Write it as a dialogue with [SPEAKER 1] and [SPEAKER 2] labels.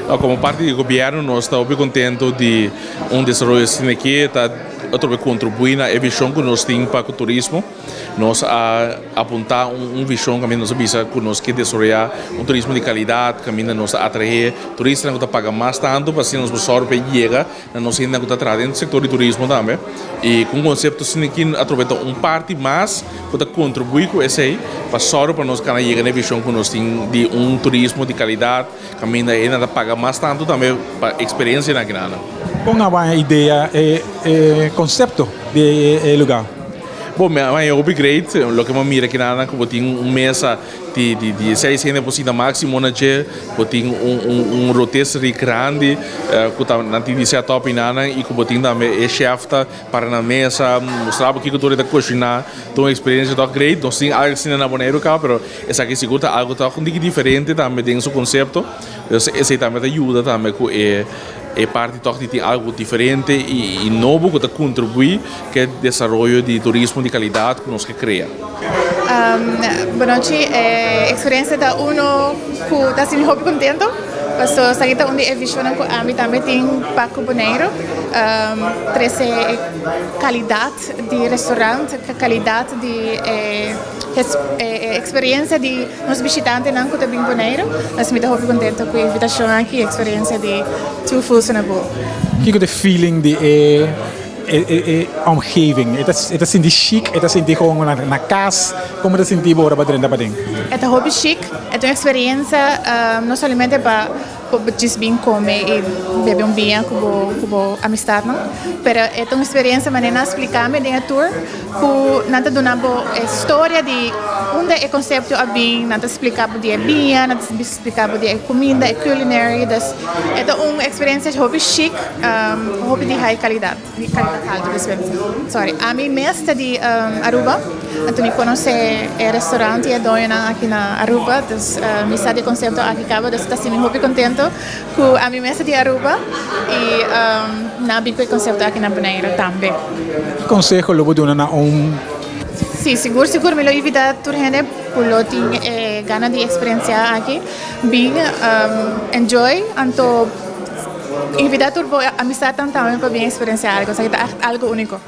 [SPEAKER 1] Como parte do governo, nós estamos bem contentes de desenvolvimento assim aqui, está contribuindo na visão que nós temos para o turismo. Nós apontar visão que nós visa que nós queremos desenvolver turismo de qualidade, que nós atrair turistas que pagam mais tanto, para assim nós possamos chegar na nossa ainda que está trazendo no setor de turismo também. E com o conceito assim aqui, através parte mais que contribui com esse aí, para nós chegar na visão que nós temos de turismo de qualidade, que ainda paga mais tanto também para experiência na grana.
[SPEAKER 2] Uma ideia e conceito de lugar.
[SPEAKER 1] Bom, é upgrade, o que eu miro aqui na que tem mesa de 600% máximo, onde tem roteiro grande, que está na TV top nana e que tem também chef para na mesa, mostrar o que eu estou cozinhar, então a experiência é great, não tem algo assim na boneiro cá, mas essa aqui segura algo diferente também tem seu conceito, esse também ajuda também com parte de algo diferente e novo que contribui que o desenvolvimento de turismo de qualidade que nós criamos.
[SPEAKER 3] Boa noite, experiência da uno que está sendo muito contente, porque saída onde é visão que a mim também tem Paco Boneiro, traz qualidade de restaurante, qualidade de experiência de nos visitantes não que também Boneiro, mas me está muito contente com a invitação aqui, a experiência de tudo funciona bom.
[SPEAKER 2] Que é o feeling de omgeving? Het is in die chic, het is in die gewoon na casa, como het is in die bora badrenda bading.
[SPEAKER 3] É um hobby chic, é uma experiência não somente para just bem comer e beber vinho com amistade, não? Mas é uma experiência para nós explicar me dentro tour que nada donamos história de onde é o conceito a vinho, nada explicar de vinho, nada explicar de comida, culinária, é uma experiência de hobby chic, hobby de high qualidade, alta, sorry. A mim mestra de Aruba, então me conhece o restaurante e dona aqui na Aruba, então me sabe o conceito aqui acaba, então está sendo muito contente com a minha mesa de Aruba e na bico o conceito aqui na Bonaire também.
[SPEAKER 2] Que conselho lo vou dar na
[SPEAKER 3] Sim, seguro me lo invita a turhene pulo ting gana de experiência aqui, bem enjoy, anto invitar turbo amistad também para bem experienciar algo único.